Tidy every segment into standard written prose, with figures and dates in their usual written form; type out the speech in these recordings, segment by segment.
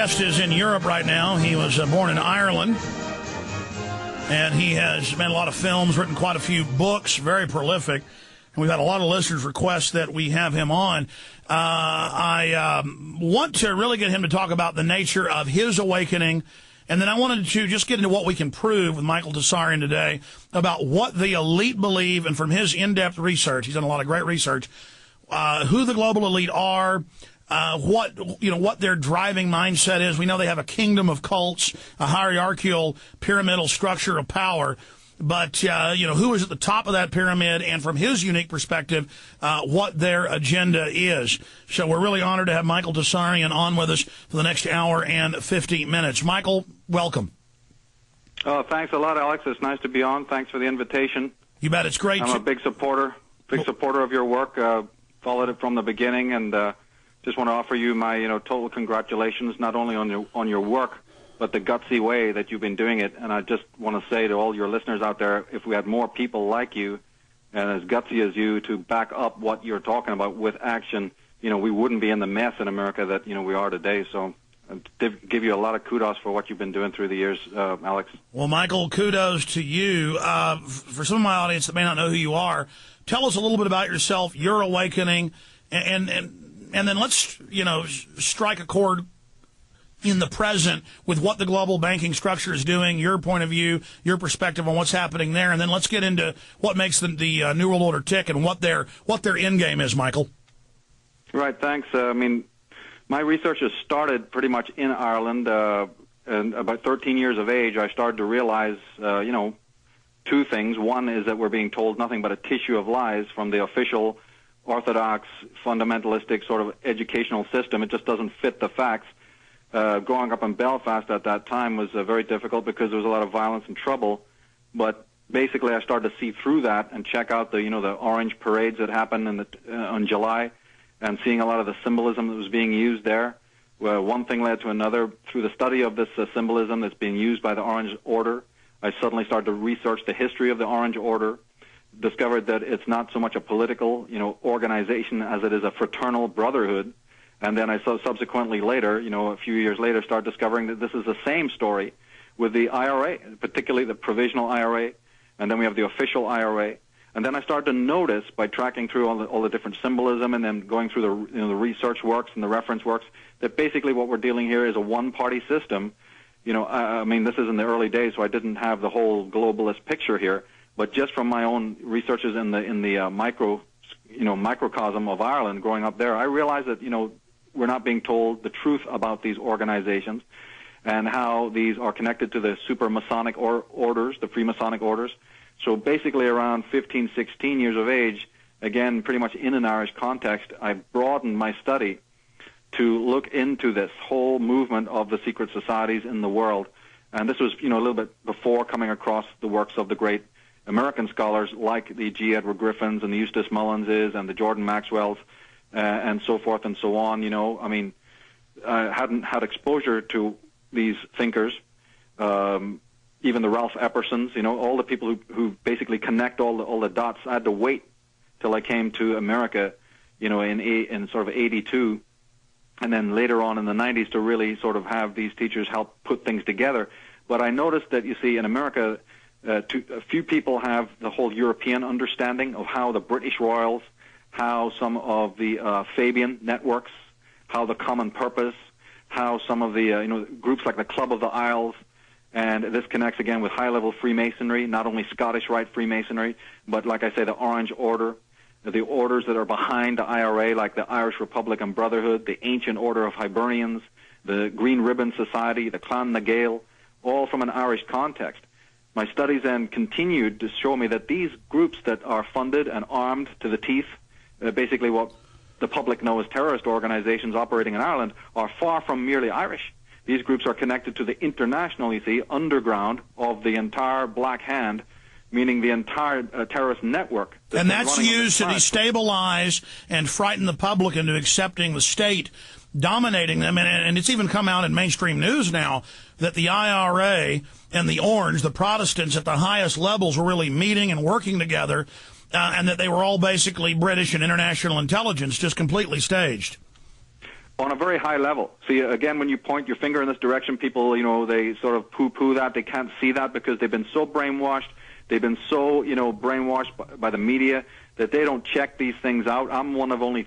guest is in Europe right now. He was born in Ireland, and he has made a lot of films, written quite a few books, very prolific. And we've had a lot of listeners request that we have him on. I want to really get him to talk about the nature of his awakening, and then I wanted to just get into what we can prove with Michael Tsarion today about what the elite believe, and from his in-depth research, he's done a lot of great research, who the global elite are, what their driving mindset is. We know they have a kingdom of cults, a hierarchical pyramidal structure of power. But, who is at the top of that pyramid, and from his unique perspective, what their agenda is. So we're really honored to have Michael Tsarion on with us for the next hour and 50 minutes. Michael, welcome. Oh, thanks a lot, Alex. It's nice to be on. Thanks for the invitation. You bet. It's great. I'm a big supporter of your work. Followed it from the beginning, and just want to offer you my, total congratulations, not only on your work, but the gutsy way that you've been doing it. And I just want to say to all your listeners out there, if we had more people like you and as gutsy as you to back up what you're talking about with action, we wouldn't be in the mess in America that, we are today. So I give you a lot of kudos for what you've been doing through the years, Alex. Well, Michael, kudos to you. For some of my audience that may not know who you are, tell us a little bit about yourself, your awakening, and then let's, strike a chord in the present with what the global banking structure is doing, your point of view, your perspective on what's happening there, and then let's get into what makes the New World Order tick and what their end game is, Michael. Right, thanks. My research has started pretty much in Ireland, and about 13 years of age, I started to realize, two things. One is that we're being told nothing but a tissue of lies from the official orthodox, fundamentalistic sort of educational system. It just doesn't fit the facts. Growing up in Belfast at that time was very difficult because there was a lot of violence and trouble. But basically, I started to see through that and check out the orange parades that happened in July, and seeing a lot of the symbolism that was being used there. One thing led to another. Through the study of this symbolism that's being used by the Orange Order, I suddenly started to research the history of the Orange Order. Discovered that it's not so much a political, organization as it is a fraternal brotherhood. And then I subsequently later, a few years later, started discovering that this is the same story with the IRA, particularly the provisional IRA, and then we have the official IRA. And then I started to notice, by tracking through all the different symbolism and then going through the research works and the reference works, that basically what we're dealing here is a one-party system. I mean, this is in the early days, so I didn't have the whole globalist picture here. But just from my own researches in the microcosm of Ireland, growing up there, I realized that we're not being told the truth about these organizations and how these are connected to the super Masonic orders, the Freemasonic orders. So basically around 15, 16 years of age, again, pretty much in an Irish context, I broadened my study to look into this whole movement of the secret societies in the world. And this was, a little bit before coming across the works of the great American scholars like the G. Edward Griffins and the Eustace Mullinses and the Jordan Maxwells, and so forth and so on. I hadn't had exposure to these thinkers, even the Ralph Eppersons, all the people who basically connect all the dots. I had to wait till I came to America, in sort of 82, and then later on in the 90s to really sort of have these teachers help put things together. But I noticed that, in America, a few people have the whole European understanding of how the British Royals, how some of the Fabian networks, how the Common Purpose, how some of the groups like the Club of the Isles, and this connects again with high-level Freemasonry, not only Scottish Rite Freemasonry, but like I say, the Orange Order, the orders that are behind the IRA, like the Irish Republican Brotherhood, the Ancient Order of Hibernians, the Green Ribbon Society, the Clan na Gael, all from an Irish context. My studies then continued to show me that these groups that are funded and armed to the teeth, basically what the public know as terrorist organizations operating in Ireland, are far from merely Irish. These groups are connected to the international, underground of the entire Black Hand, meaning the entire terrorist network. And that's used to destabilize and frighten the public into accepting the state dominating them. And it's even come out in mainstream news now that the IRA and the Orange, the Protestants at the highest levels, were really meeting and working together, and that they were all basically British and international intelligence, just completely staged. On a very high level. See, again, when you point your finger in this direction, people, you know, they sort of poo-poo that. They can't see that because they've been so brainwashed. They've been so, you know, brainwashed by the media that they don't check these things out. I'm one of only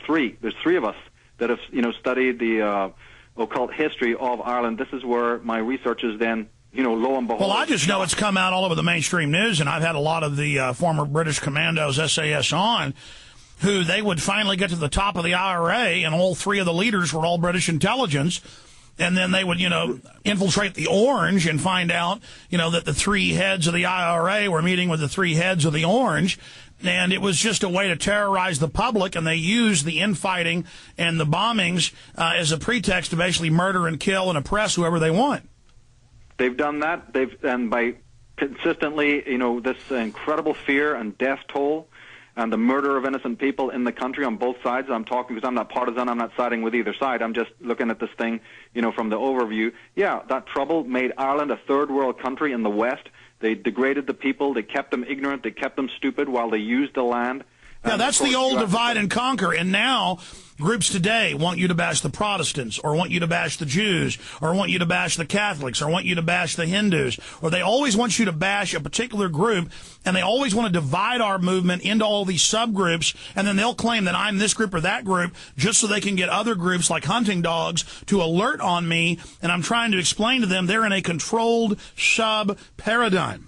three. There's three of us that have, you know, studied the occult history of Ireland. This is where my research is then, you know, lo and behold. Well, I just know it's come out all over the mainstream news, and I've had a lot of the former British commandos, SAS, on, who they would finally get to the top of the IRA, and all three of the leaders were all British intelligence. And then they would, you know, infiltrate the Orange and find out, you know, that the three heads of the IRA were meeting with the three heads of the Orange. And it was just a way to terrorize the public, and they used the infighting and the bombings as a pretext to basically murder and kill and oppress whoever they want. They've done that. And by consistently, you know, this incredible fear and death toll and the murder of innocent people in the country on both sides. I'm talking because I'm not partisan. I'm not siding with either side. I'm just looking at this thing, you know, from the overview. Yeah, that trouble made Ireland a third world country in the West. They degraded the people. They kept them ignorant. They kept them stupid while they used the land. Yeah, that's the old divide and conquer. And now groups today want you to bash the Protestants, or want you to bash the Jews, or want you to bash the Catholics, or want you to bash the Hindus, or they always want you to bash a particular group, and they always want to divide our movement into all these subgroups, and then they'll claim that I'm this group or that group just so they can get other groups like hunting dogs to alert on me, and I'm trying to explain to them they're in a controlled sub-paradigm.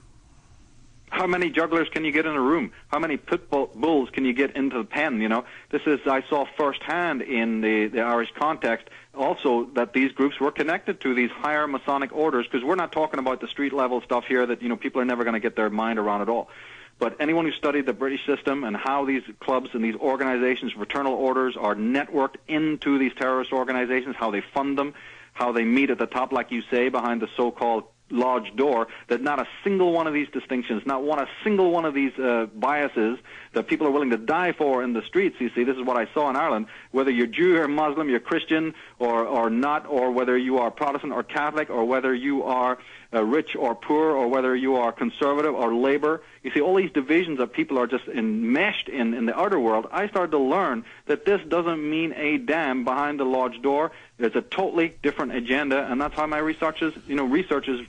How many jugglers can you get in a room? How many pit bulls can you get into the pen? You know, this is, I saw firsthand in the Irish context also that these groups were connected to these higher Masonic orders, because we're not talking about the street level stuff here that, you know, people are never going to get their mind around at all. But anyone who studied the British system and how these clubs and these organizations, fraternal orders, are networked into these terrorist organizations, how they fund them, how they meet at the top, like you say, behind the so-called lodge door, that not a single one of these distinctions, not a single one of these biases that people are willing to die for in the streets. You see, this is what I saw in Ireland. Whether you're Jew or Muslim, you're Christian or not, or whether you are Protestant or Catholic, or whether you are rich or poor, or whether you are conservative or labor. You see, all these divisions that people are just enmeshed in the outer world. I started to learn that this doesn't mean a damn behind the lodge door. There's a totally different agenda, and that's how my research is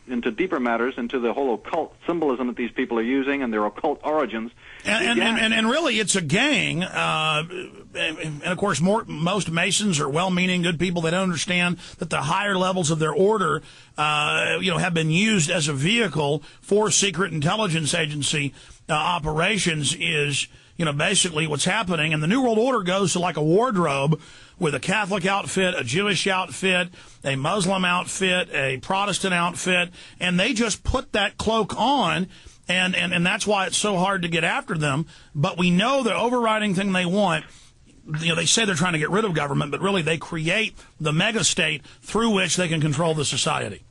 into deeper matters, into the whole occult symbolism that these people are using and their occult origins. And really, it's a gang. And of course, most Masons are well-meaning, good people. They don't understand that the higher levels of their order, have been used as a vehicle for secret intelligence agency operations. Is basically what's happening. And the New World Order goes to like a wardrobe with a Catholic outfit, a Jewish outfit, a Muslim outfit, a Protestant outfit, and they just put that cloak on. And that's why it's so hard to get after them. But we know the overriding thing they want, they say they're trying to get rid of government, but really they create the mega state through which they can control the society.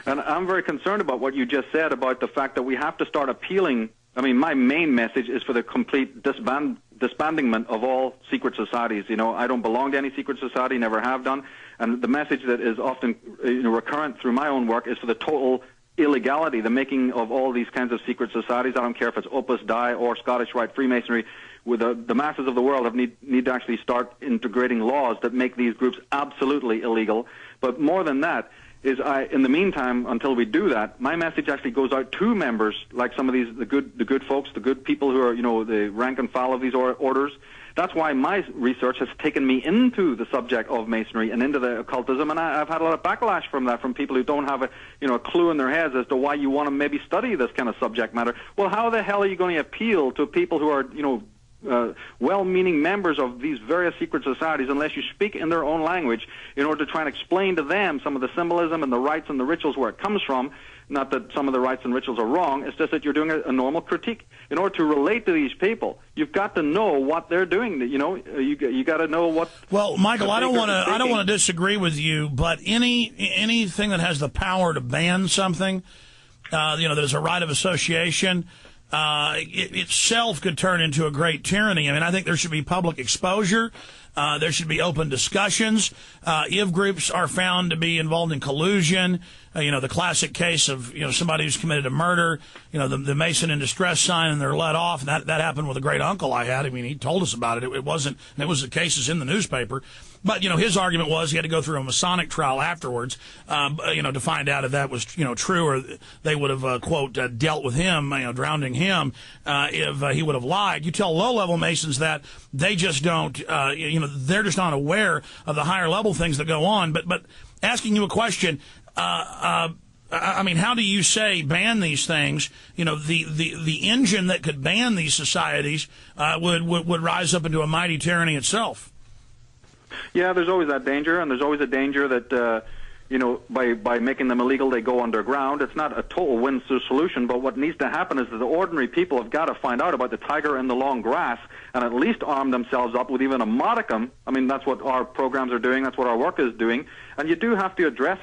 And I'm very concerned about what you just said about the fact that we have to start appealing. I mean, my main message is for the complete disbandment of all secret societies. I don't belong to any secret society, never have done. And the message that is often recurrent through my own work is for the total illegality, the making of all these kinds of secret societies. I don't care if it's Opus Dei or Scottish Rite Freemasonry. With the masses of the world need to actually start integrating laws that make these groups absolutely illegal. But more than that is, in the meantime, until we do that, my message actually goes out to members like some of these the good folks, the good people who are the rank and file of these orders. That's why my research has taken me into the subject of Masonry and into the occultism, and I've had a lot of backlash from that, from people who don't have a clue in their heads as to why you want to maybe study this kind of subject matter. Well, how the hell are you going to appeal to people who are well-meaning members of these various secret societies unless you speak in their own language in order to try and explain to them some of the symbolism and the rites and the rituals where it comes from? Not that some of the rites and rituals are wrong, it's just that you're doing a normal critique. In order to relate to these people, you've got to know what they're doing. You got to know what. Well, Michael, I don't want to disagree with you, but anything that has the power to ban something, that is a right of association, it itself could turn into a great tyranny. I mean, I think there should be public exposure. There should be open discussions. If groups are found to be involved in collusion, the classic case of, somebody who's committed a murder, the Mason in distress sign, and they're let off. And that happened with a great uncle I had. I mean, he told us about it. It was the cases in the newspaper. But, his argument was he had to go through a Masonic trial afterwards, to find out if that was, true, or they would have, quote, dealt with him, drowning him, if he would have lied. You tell low-level Masons that they just don't, they're just not aware of the higher-level things that go on. But asking you a question, how do you say ban these things? The engine that could ban these societies would rise up into a mighty tyranny itself. Yeah, there's always that danger, and there's always a danger that by making them illegal, they go underground. It's not a total win solution, but what needs to happen is that the ordinary people have got to find out about the tiger in the long grass and at least arm themselves up with even a modicum. I mean, that's what our programs are doing. That's what our work is doing. And you do have to address